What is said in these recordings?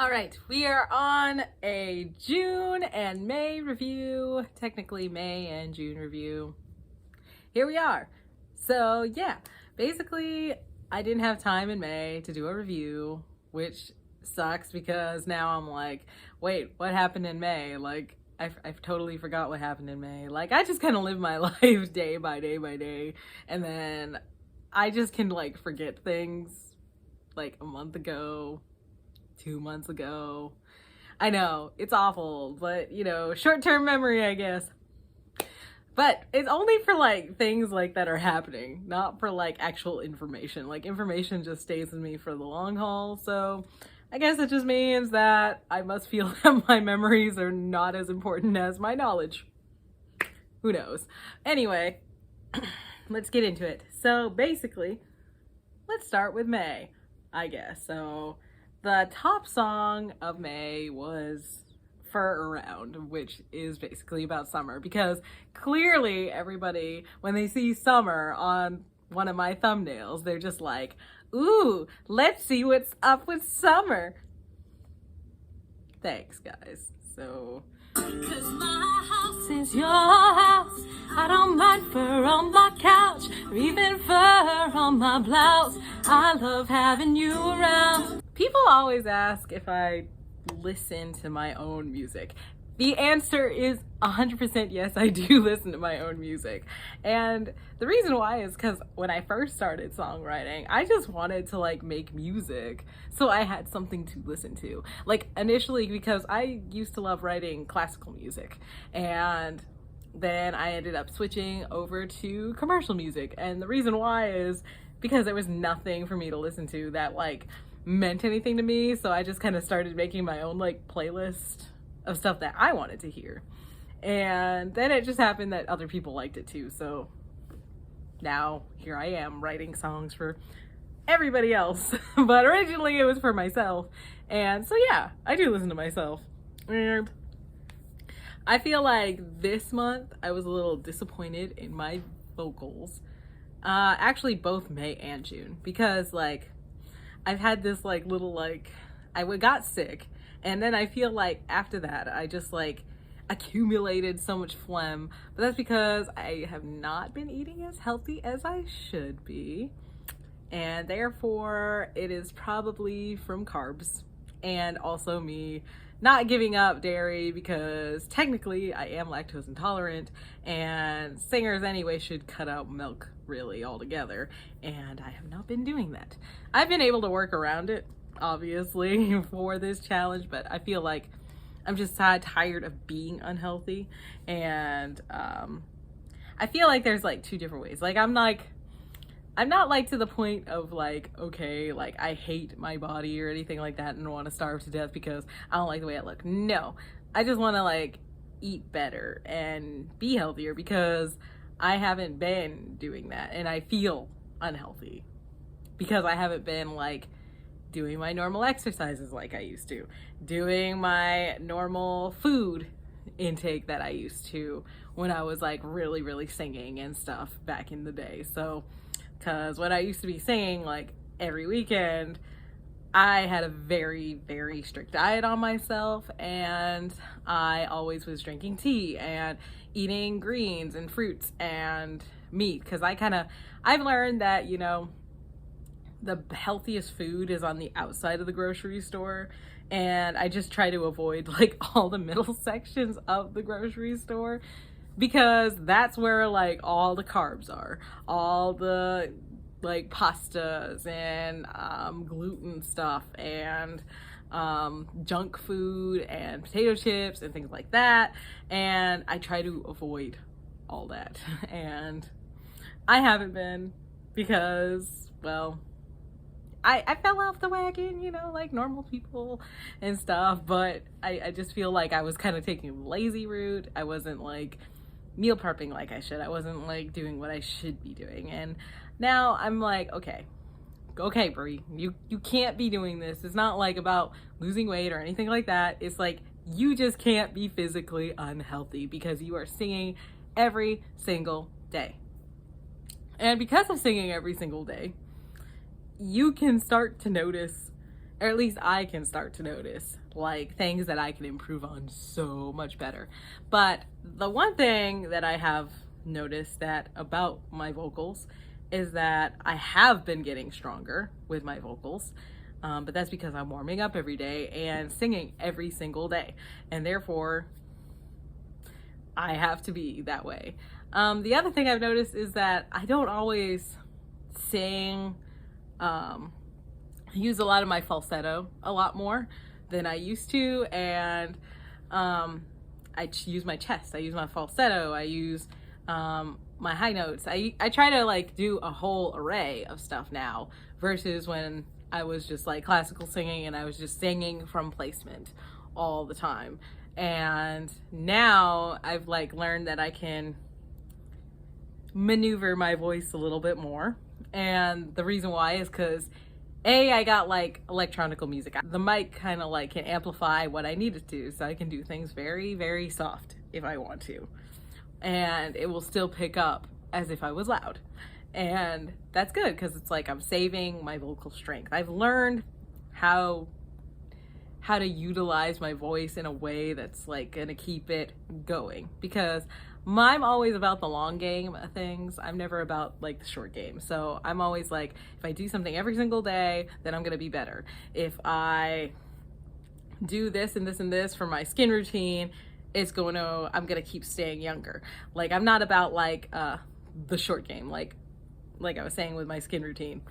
All right, we are on a June and May review, technically May and June review. Here we are. So yeah, basically I didn't have time in May to do a review, which sucks because now I'm like, wait, what happened in May? Like I've totally forgot what happened in May. Like I just kind of live my life day by day by day, and then I just can like forget things like a month ago, 2 months ago. I know, it's awful, but short-term memory, I guess. But it's only for like things like that are happening, not for like actual information. Like information just stays with me for the long haul. So I guess it just means that I must feel that my memories are not as important as my knowledge. Who knows? Anyway, let's get into it. So basically, let's start with May, I guess. So the top song of May was Fur Around, which is basically about summer, because clearly everybody, when they see summer on one of my thumbnails, they're just like, ooh, let's see what's up with summer. Thanks, guys. So, 'cause my house is your house. I don't mind fur on my couch, or even fur on my blouse. I love having you around. People always ask if I listen to my own music. The answer is 100% yes, I do listen to my own music. And the reason why is because when I first started songwriting, I just wanted to like make music. So I had something to listen to. Like initially, because I used to love writing classical music. And then I ended up switching over to commercial music. And the reason why is because there was nothing for me to listen to that like meant anything to me. So I just kind of started making my own like playlist of stuff that I wanted to hear. And then it just happened that other people liked it too. So now here I am writing songs for everybody else. But originally it was for myself. And so yeah, I do listen to myself. And I feel like this month I was a little disappointed in my vocals. Actually both May and June, because like I've had this like little like I got sick, and then I feel like after that I just like accumulated so much phlegm, but that's because I have not been eating as healthy as I should be, and therefore it is probably from carbs, and also me not giving up dairy, because technically I am lactose intolerant, and singers anyway should cut out milk really altogether, and I have not been doing that. I've been able to work around it, obviously, for this challenge, but I feel like I'm just tired of being unhealthy, and I feel like there's like two different ways. Like I'm not like to the point of like, okay, like I hate my body or anything like that and want to starve to death because I don't like the way I look. No, I just want to like eat better and be healthier, because I haven't been doing that and I feel unhealthy because I haven't been like doing my normal exercises like I used to, doing my normal food intake that I used to when I was like really, really singing and stuff back in the day. So because when I used to be singing like every weekend, I had a very, very strict diet on myself, and I always was drinking tea and eating greens and fruits and meat, because I've learned that, the healthiest food is on the outside of the grocery store, and I just try to avoid like all the middle sections of the grocery store, because that's where like all the carbs are, all the like pastas and gluten stuff and junk food and potato chips and things like that, and I try to avoid all that. And I haven't been, because well, I fell off the wagon, like normal people and stuff, but I just feel like I was kind of taking the lazy route. I wasn't like meal prepping like I should. I wasn't like doing what I should be doing. And now I'm like, okay, Brie, you can't be doing this. It's not like about losing weight or anything like that. It's like you just can't be physically unhealthy because you are singing every single day. And because of singing every single day, you can start to notice or at least I can start to notice like things that I can improve on so much better. But the one thing that I have noticed that about my vocals is that I have been getting stronger with my vocals. But that's because I'm warming up every day and singing every single day. And therefore, I have to be that way. The other thing I've noticed is that I don't always sing, use a lot of my falsetto a lot more than I used to. And I use my chest, I use my falsetto, I use my high notes. I try to like do a whole array of stuff now versus when I was just like classical singing and I was just singing from placement all the time. And now I've like learned that I can maneuver my voice a little bit more. And the reason why is because I got like electronical music. The mic kind of like can amplify what I need it to, so I can do things very, very soft if I want to. And it will still pick up as if I was loud. And that's good because it's like I'm saving my vocal strength. I've learned how to utilize my voice in a way that's like gonna keep it going, because I'm always about the long game of things. I'm never about like the short game. So I'm always like, if I do something every single day, then I'm gonna be better. If I do this and this and this for my skin routine, I'm gonna keep staying younger. Like I'm not about like the short game, like I was saying with my skin routine,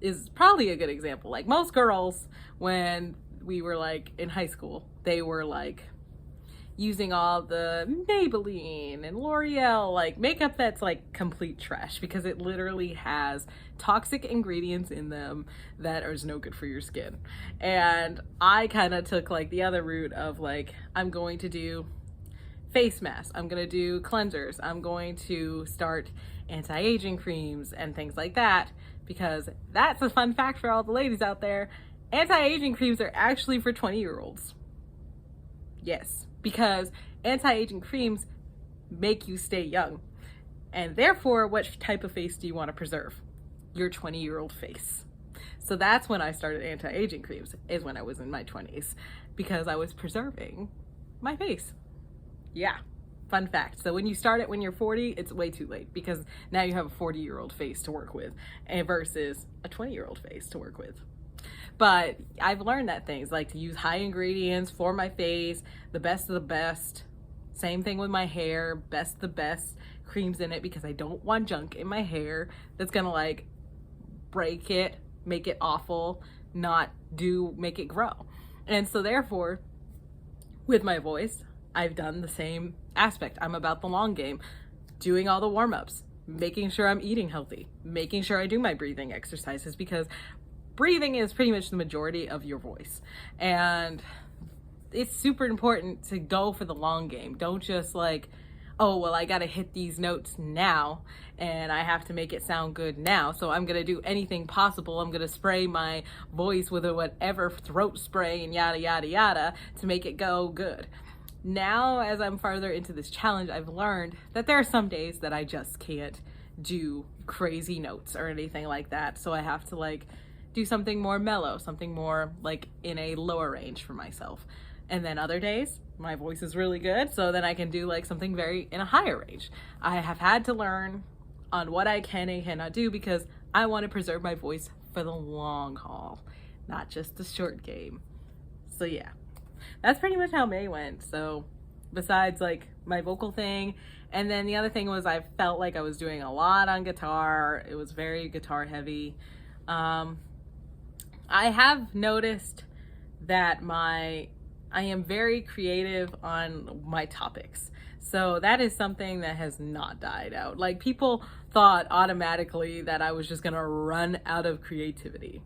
is probably a good example. Like most girls, when we were like in high school, they were like using all the Maybelline and L'Oreal like makeup that's like complete trash because it literally has toxic ingredients in them that is no good for your skin. And I kind of took like the other route of like, I'm going to do face masks, I'm gonna do cleansers, I'm going to start anti-aging creams and things like that, because that's a fun fact for all the ladies out there. Anti-aging creams are actually for 20-year-olds. Yes, because anti-aging creams make you stay young. And therefore, what type of face do you want to preserve? Your 20-year-old face. So that's when I started anti-aging creams, is when I was in my 20s, because I was preserving my face. Yeah, fun fact. So when you start it when you're 40, it's way too late, because now you have a 40-year-old face to work with versus a 20-year-old face to work with. But I've learned that things like to use high ingredients for my face, the best of the best. Same thing with my hair, best of the best creams in it, because I don't want junk in my hair that's gonna like break it, make it awful, make it grow. And so therefore, with my voice, I've done the same aspect. I'm about the long game, doing all the warm-ups, making sure I'm eating healthy, making sure I do my breathing exercises, because breathing is pretty much the majority of your voice. And it's super important to go for the long game. Don't just like, oh, well, I gotta hit these notes now and I have to make it sound good now, so I'm gonna do anything possible. I'm gonna spray my voice with a whatever throat spray and yada, yada, yada to make it go good. Now, as I'm farther into this challenge, I've learned that there are some days that I just can't do crazy notes or anything like that. So I have to like do something more mellow, something more like in a lower range for myself. And then other days, my voice is really good, so then I can do like something very in a higher range. I have had to learn on what I can and cannot do, because I want to preserve my voice for the long haul, not just the short game. So yeah, that's pretty much how May went. So besides like my vocal thing, and then the other thing was I felt like I was doing a lot on guitar. It was very guitar heavy. I have noticed that I am very creative on my topics. So that is something that has not died out. Like people thought automatically that I was just gonna run out of creativity.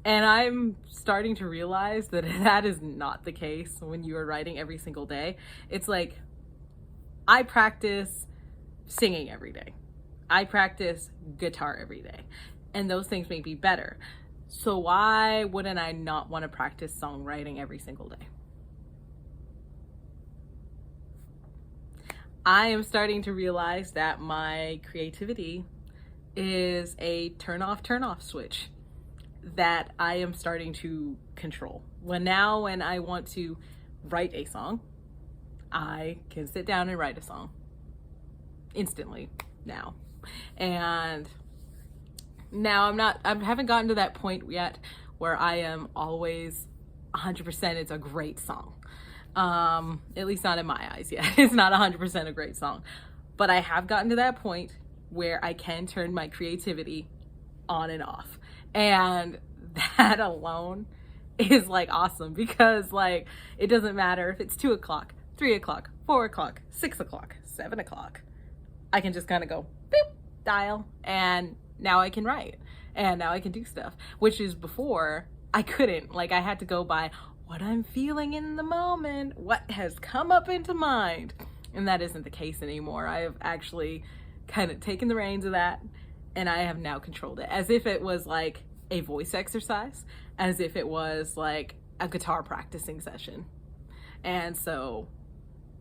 And I'm starting to realize that that is not the case when you are writing every single day. It's like, I practice singing every day. I practice guitar every day. And those things make me better. So why wouldn't I not want to practice songwriting every single day? I am starting to realize that my creativity is a turn off switch. that I am starting to control. When I want to write a song, I can sit down and write a song instantly now. And now I haven't gotten to that point yet where I am always 100% it's a great song. At least not in my eyes yet. It's not 100% a great song. But I have gotten to that point where I can turn my creativity on and off. And that alone is like awesome, because like it doesn't matter if it's 2 o'clock, 3 o'clock, 4 o'clock, 6 o'clock, 7 o'clock. I can just kind of go boop, dial, and now I can write, and now I can do stuff, which is before I couldn't. Like I had to go by what I'm feeling in the moment, what has come up into mind. And that isn't the case anymore. I have actually kind of taken the reins of that, and I have now controlled it as if it was like a voice exercise, as if it was like a guitar practicing session. And so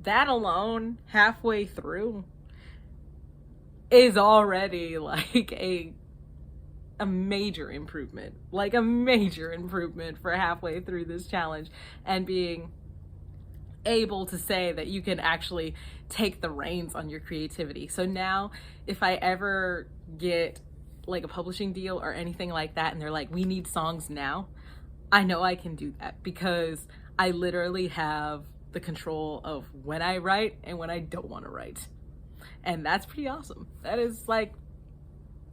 that alone, halfway through, is already like a major improvement, like a major improvement for halfway through this challenge, and being able to say that you can actually take the reins on your creativity. So now if I ever get like a publishing deal or anything like that, and they're like, we need songs now, I know I can do that, because I literally have the control of when I write and when I don't want to write. And that's pretty awesome. That is like,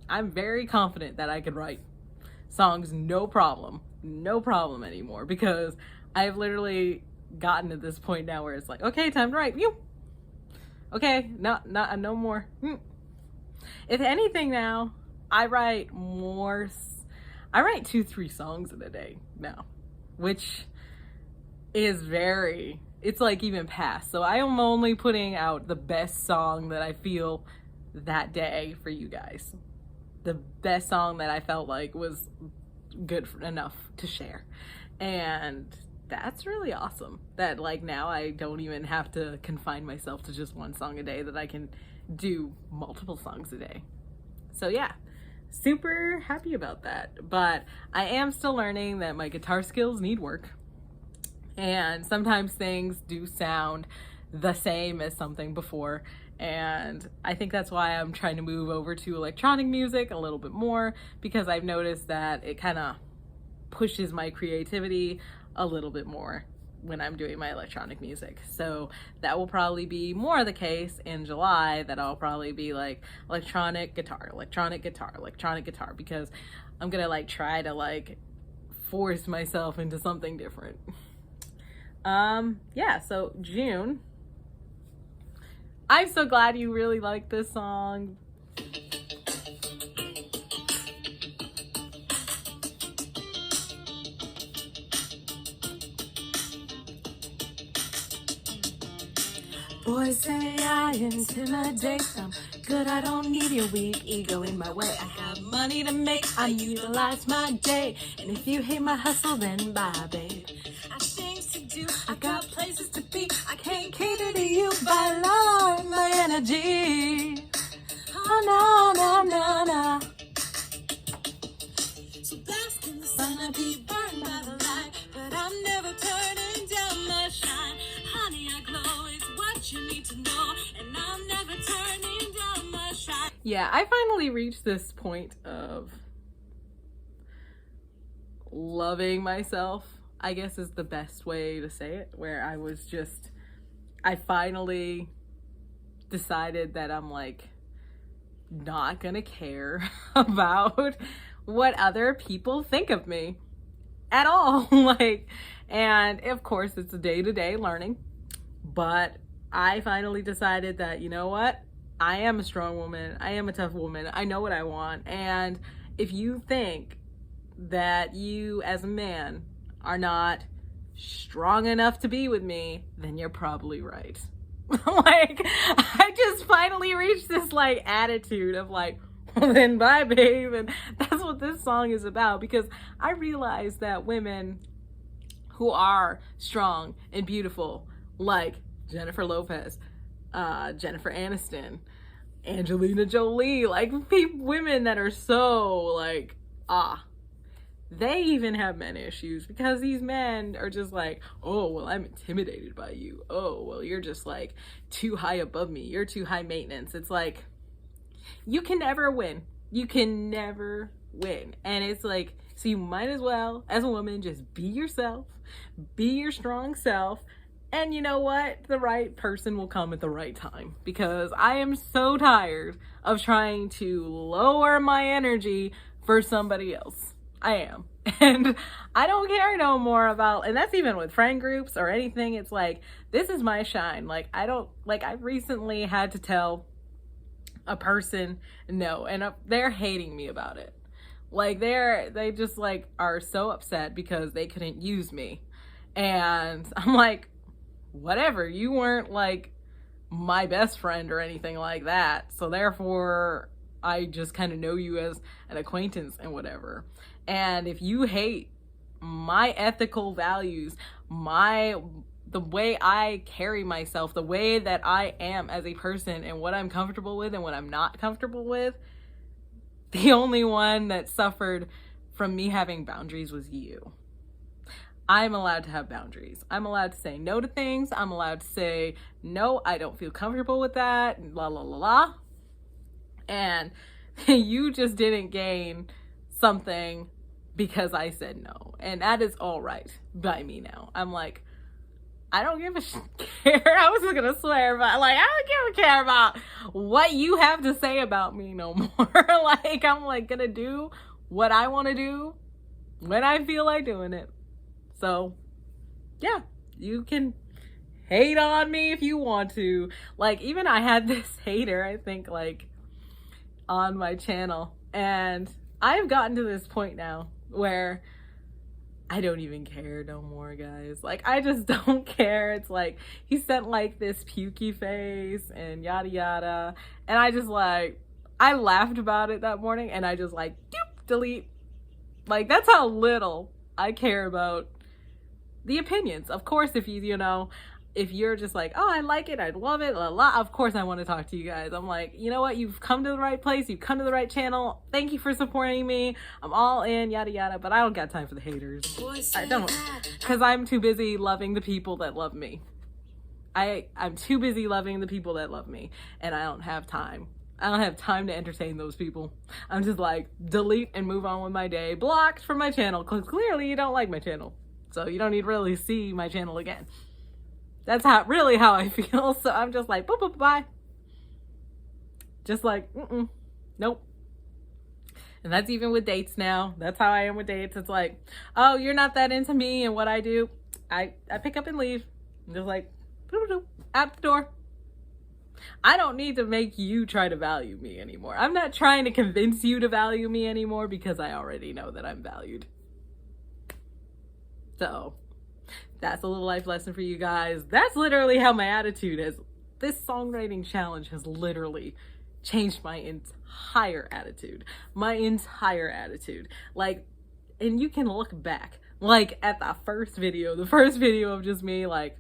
I'm very confident that I could write songs no problem anymore, because I've literally gotten to this point now where it's like, okay, time to write. Okay, no more. If anything now, I write 2-3 songs in a day now, which is it's like even past. So I am only putting out the best song that I feel that day for you guys. The best song that I felt like was good enough to share. And that's really awesome that like now I don't even have to confine myself to just one song a day, that I can do multiple songs a day. So yeah, super happy about that. But I am still learning that my guitar skills need work, and sometimes things do sound the same as something before, and I think that's why I'm trying to move over to electronic music a little bit more, because I've noticed that it kind of pushes my creativity a little bit more when I'm doing my electronic music. So that will probably be more the case in July, that I'll probably be like electronic guitar, because I'm gonna like try to like force myself into something different. Yeah, so June. I'm so glad you really like this song. Boys say I intimidate them. Good, I don't need your weak ego in my way. I have money to make, I utilize my day. And if you hate my hustle, then bye, babe. I have things to do, I got places to be. I can't cater to you by lowering my energy. Oh, no. So bask in the sun, I be burned by the light, but I'm never turning down my shine. Honey, I glow is what you need to know, and I'm never turning down my shine. Yeah, I finally reached this point of loving myself, I guess is the best way to say it, where I finally decided that I'm like not gonna care about what other people think of me at all. Like, and of course it's a day-to-day learning, but I finally decided that, you know what, I am a strong woman, I am a tough woman, I know what I want, and if you think that you as a man are not strong enough to be with me, then you're probably right. Like, I just finally reached this like attitude of like, well, then bye, babe. And that's what this song is about, because I realized that women who are strong and beautiful, like Jennifer Lopez, Jennifer Aniston, Angelina Jolie, like women that are so like, they even have men issues because these men are just like, oh, well, I'm intimidated by you. Oh, well, you're just like too high above me. You're too high maintenance. It's like, you can never win. You can never win. And it's like, so you might as well, as a woman, just be yourself, be your strong self. And you know what? The right person will come at the right time, because I am so tired of trying to lower my energy for somebody else. I am. And I don't care no more about, and that's even with friend groups or anything. It's like, this is my shine. Like, I recently had to tell a person no, and they're hating me about it. Like, they just like are so upset because they couldn't use me. And I'm like, whatever, you weren't like my best friend or anything like that, so therefore I just kind of know you as an acquaintance and whatever. And if you hate my ethical values, the way I carry myself, the way that I am as a person, and what I'm comfortable with and what I'm not comfortable with, the only one that suffered from me having boundaries was you. I'm allowed to have boundaries. I'm allowed to say no to things. I'm allowed to say, no, I don't feel comfortable with that, la, la, la, la. And you just didn't gain something because I said no. And that is all right by me now. I'm like, I don't give a care. I was gonna swear, but like, I don't give a care about what you have to say about me no more. Like, I'm like gonna do what I want to do when I feel like doing it. So yeah, you can hate on me if you want to. Like, even I had this hater, I think, like, on my channel, and I've gotten to this point now where I don't even care no more, guys. Like, I just don't care. It's like, he sent like this pukey face and yada yada, and I just like, I laughed about it that morning, and I just like, doop, delete. Like, that's how little I care about the opinions. Of course, if if you're just like, oh, I like it, I love it, la la, of course I want to talk to you guys. I'm like, you know what, you've come to the right place, you've come to the right channel, thank you for supporting me, I'm all in, yada yada. But I don't got time for the haters. I don't, because I'm too busy loving the people that love me. I'm too busy loving the people that love me, and I don't have time. I don't have time to entertain those people. I'm just like, delete and move on with my day. Blocked from my channel, because clearly you don't like my channel, so you don't need to really see my channel again. That's really how I feel. So I'm just like, boop, boop, bye. Just like, nope. And that's even with dates now. That's how I am with dates. It's like, oh, you're not that into me and what I do. I pick up and leave. I'm just like, boop, boop, out the door. I don't need to make you try to value me anymore. I'm not trying to convince you to value me anymore, because I already know that I'm valued. So that's a little life lesson for you guys. That's literally how my attitude is. This songwriting challenge has literally changed my entire attitude. My entire attitude. Like, and you can look back, like at the first video of just me like,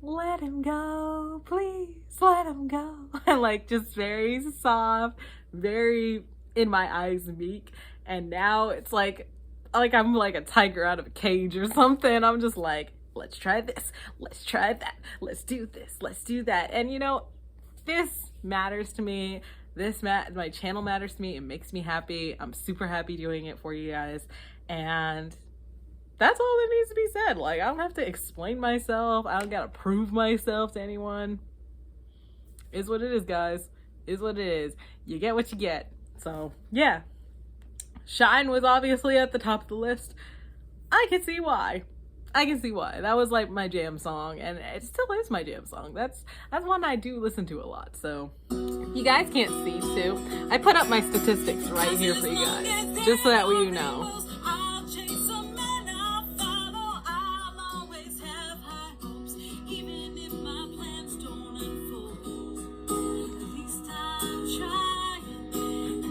let him go, please let him go. And like, just very soft, very in my eyes meek. And now it's like I'm like a tiger out of a cage or something. I'm just like, let's try this, let's try that, let's do this, let's do that. And this matters to me. My channel matters to me. It makes me happy. I'm super happy doing it for you guys. And that's all that needs to be said. Like, I don't have to explain myself. I don't gotta prove myself to anyone. Is what it is, guys. Is what it is. You get what you get. So yeah, Shine was obviously at the top of the list. I can see why. That was like my jam song, and it still is my jam song. That's one I do listen to a lot. So you guys can't see too. I put up my statistics right here for you guys, just so that you know.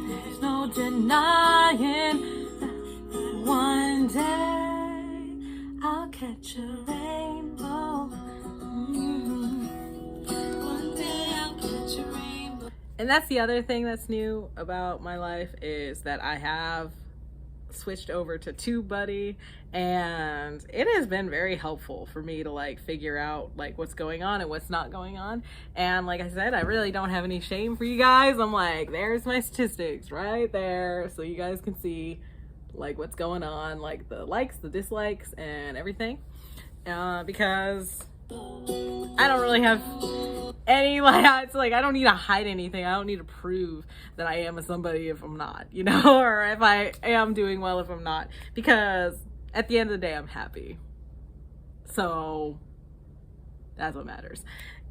There's no denying that one day I'll catch a rainbow. One day I'll catch a rainbow. And that's the other thing that's new about my life, is that I have switched over to TubeBuddy, and it has been very helpful for me to like figure out like what's going on and what's not going on. And like I said, I really don't have any shame for you guys. I'm like, there's my statistics right there, so you guys can see like what's going on, like the likes, the dislikes, and everything. Because I don't really have any, like, it's like I don't need to hide anything. I don't need to prove that I am a somebody if I'm not, you know, or if I am doing well if I'm not, because at the end of the day, I'm happy. So that's what matters.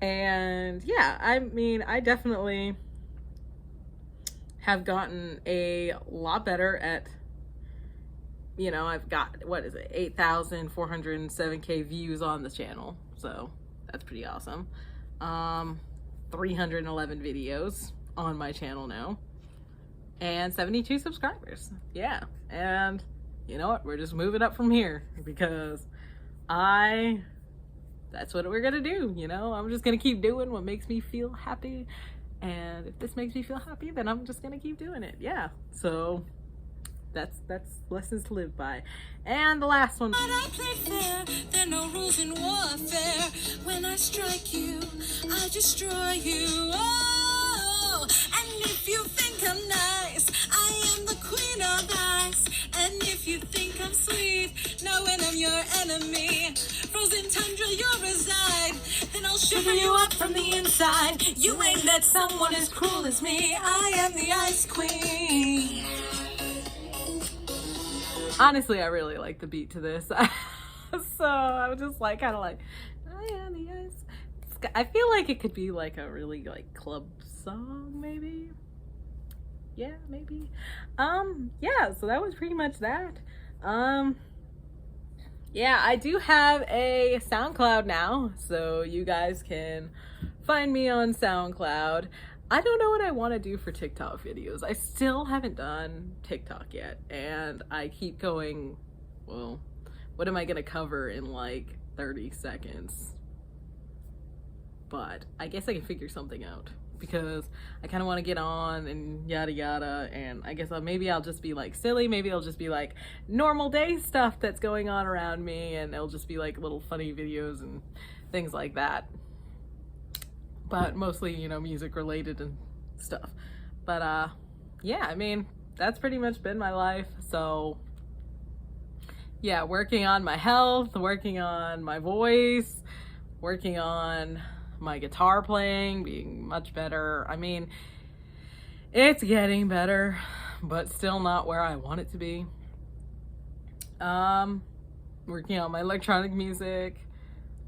And yeah, I mean, I definitely have gotten a lot better at, you know, I've got, what is it, 8,407K views on the channel. So that's pretty awesome. 311 videos on my channel now. And 72 subscribers. Yeah. And you know what? We're just moving up from here because that's what we're gonna do, you know? I'm just gonna keep doing what makes me feel happy. And if this makes me feel happy, then I'm just gonna keep doing it. Yeah. So that's lessons to live by. And the last one. I play fair, there are no rules in warfare. When I strike you, I destroy you. Oh, and if you think I'm nice, I am the queen of ice. And if you think I'm sweet, know when I'm your enemy. Frozen tundra you'll reside, then I'll shiver you up from the inside. You ain't met someone as cruel as me. I am the ice queen. Honestly, I really like the beat to this. So I was just like, kind of like, I am the ice. I feel like it could be like a really like club song, maybe. Yeah, maybe. Yeah, so that was pretty much that. Yeah, I do have a SoundCloud now, so you guys can find me on SoundCloud. I don't know what I want to do for TikTok videos. I still haven't done TikTok yet, and I keep going, well, what am I gonna cover in like 30 seconds? But I guess I can figure something out, because I kind of want to get on and yada yada, and I guess maybe I'll just be like silly, maybe it'll just be like normal day stuff that's going on around me, and it'll just be like little funny videos and things like that. But mostly, you know, music related and stuff. But yeah, I mean, that's pretty much been my life. So yeah, working on my health, working on my voice, working on my guitar playing, being much better. I mean, it's getting better, but still not where I want it to be. Working on my electronic music,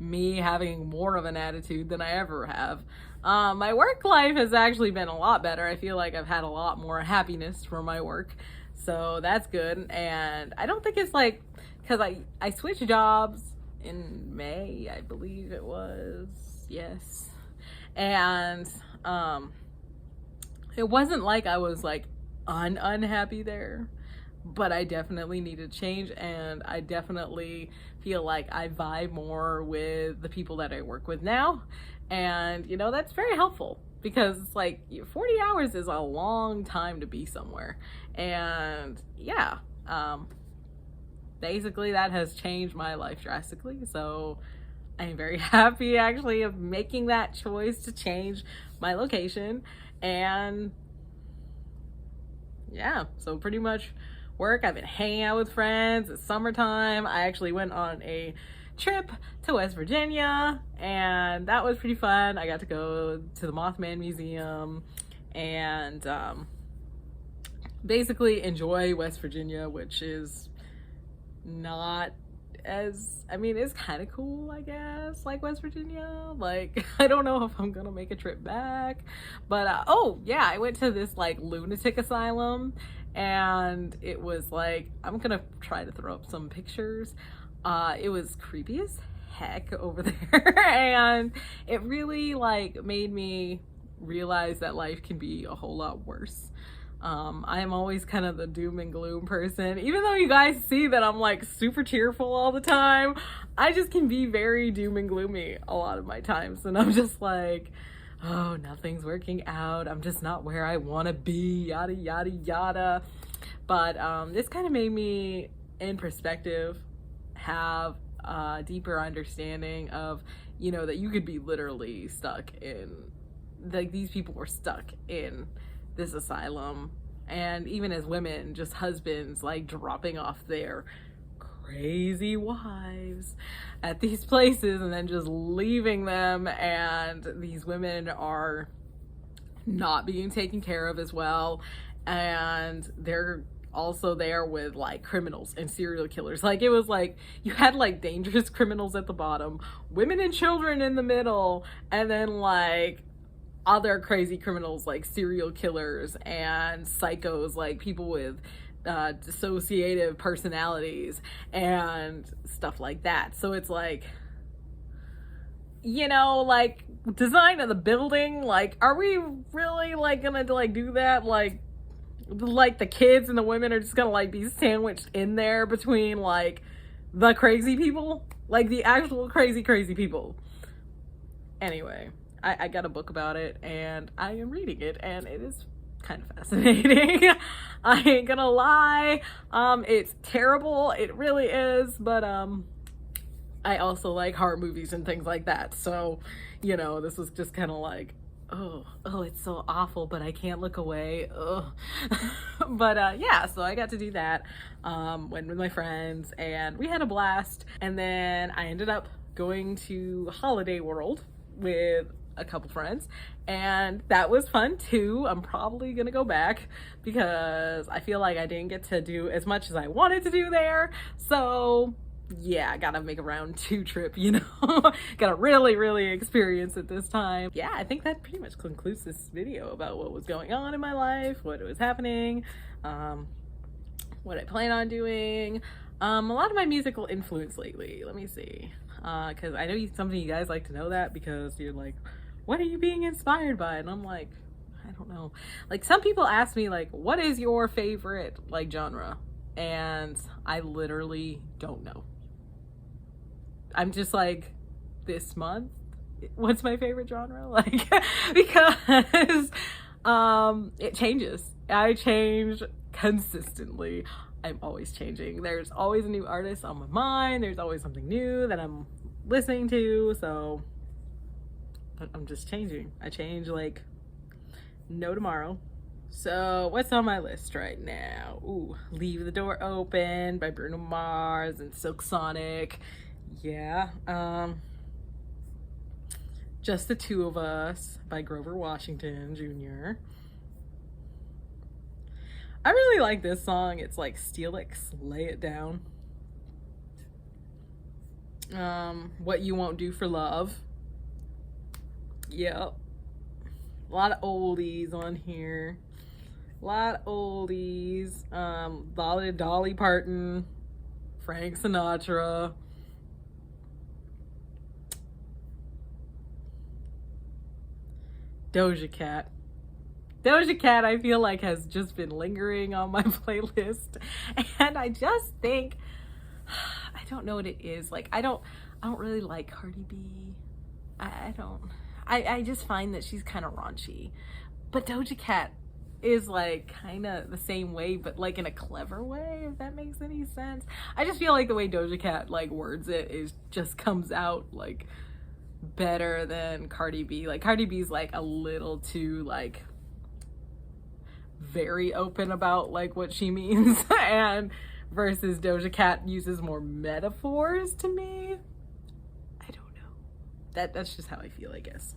me having more of an attitude than I ever have. My work life has actually been a lot better. I feel like I've had a lot more happiness from my work, so that's good. And I don't think it's like, because I switched jobs in May, I believe it was, yes. And it wasn't like I was like unhappy there, but I definitely needed change, and I definitely feel like I vibe more with the people that I work with now. And you know, that's very helpful, because it's like 40 hours is a long time to be somewhere. And yeah, basically that has changed my life drastically. So I'm very happy actually of making that choice to change my location. And yeah, so pretty much work. I've been hanging out with friends. It's summertime. I actually went on a trip to West Virginia, and that was pretty fun. I got to go to the Mothman Museum and basically enjoy West Virginia, which is not as, I mean, it's kind of cool, I guess, like West Virginia. Like, I don't know if I'm gonna make a trip back, but oh yeah, I went to this like lunatic asylum, and it was like, I'm gonna try to throw up some pictures. It was creepy as heck over there, and it really like made me realize that life can be a whole lot worse. I am always kind of the doom and gloom person, even though you guys see that I'm like super cheerful all the time. I just can be very doom and gloomy a lot of my times, and I'm just like, oh, nothing's working out, I'm just not where I want to be, yada yada yada. But this kind of made me, in perspective, have a deeper understanding of, you know, that you could be literally stuck in, like, these people were stuck in this asylum. And even as women, just husbands like dropping off their crazy wives at these places and then just leaving them, and these women are not being taken care of as well, and they're also there with like criminals and serial killers. Like, it was like you had like dangerous criminals at the bottom, women and children in the middle, and then like other crazy criminals like serial killers and psychos, like people with dissociative personalities and stuff like that. So it's like, you know, like, design of the building, like, are we really like gonna like do that? Like the kids and the women are just gonna like be sandwiched in there between like the crazy people, like the actual crazy people. Anyway, I got a book about it and I am reading it, and it is kind of fascinating. I ain't gonna lie. It's terrible, it really is, but I also like horror movies and things like that, so, you know, this was just kind of like, oh, it's so awful, but I can't look away. But yeah, so I got to do that, went with my friends, and we had a blast. And then I ended up going to Holiday World with a couple friends, and that was fun too. I'm probably gonna go back because I feel like I didn't get to do as much as I wanted to do there. So yeah, I gotta make a round 2 trip, you know. Gotta really experience it this time. Yeah, I think that pretty much concludes this video about what was going on in my life, what was happening, what I plan on doing, a lot of my musical influence lately. Let me see, because I know some of you guys like to know that, because you're like, what are you being inspired by? And I'm like, I don't know. Like, some people ask me like, what is your favorite like genre? And I literally don't know. I'm just like, this month, what's my favorite genre? Like, because it changes. I change consistently. I'm always changing. There's always a new artist on my mind. There's always something new that I'm listening to. So I'm just changing. I change like no tomorrow. So what's on my list right now? Ooh, Leave the Door Open by Bruno Mars and Silk Sonic. Yeah. Just the Two of Us by Grover Washington Jr. I really like this song. It's like Steelix, Lay It Down. What You Won't Do for Love. Yep. A lot of oldies on here. A lot of oldies. Dolly Parton, Frank Sinatra. Doja Cat. Doja Cat, I feel like, has just been lingering on my playlist, and I just think, I don't know what it is. Like, I don't really like Cardi B. I just find that she's kind of raunchy, but Doja Cat is like kind of the same way, but like in a clever way, if that makes any sense. I just feel like the way Doja Cat like words it is just comes out like better than Cardi B. Like, Cardi B's like a little too like very open about like what she means, and versus Doja Cat uses more metaphors to me. I don't know. That's just how I feel, I guess.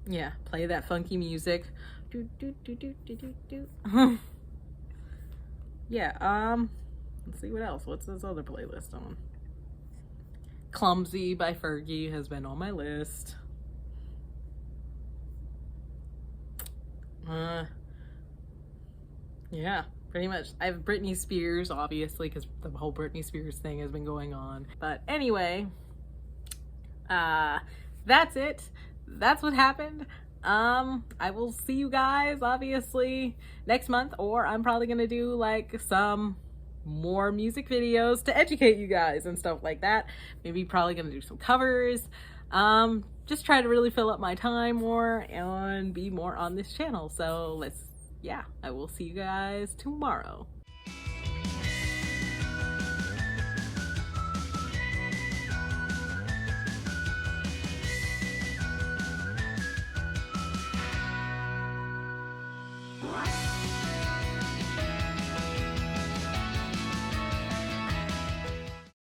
Yeah, play that funky music. Do, do, do, do, do, do, do. Yeah, let's see what else. What's this other playlist on? Clumsy by Fergie has been on my list. Yeah, pretty much. I have Britney Spears, obviously, because the whole Britney Spears thing has been going on. But anyway, that's it. That's what happened. I will see you guys, obviously, next month, or I'm probably gonna do like some more music videos to educate you guys and stuff like that. Maybe probably gonna do some covers. Just try to really fill up my time more and be more on this channel. So let's yeah, I will see you guys tomorrow.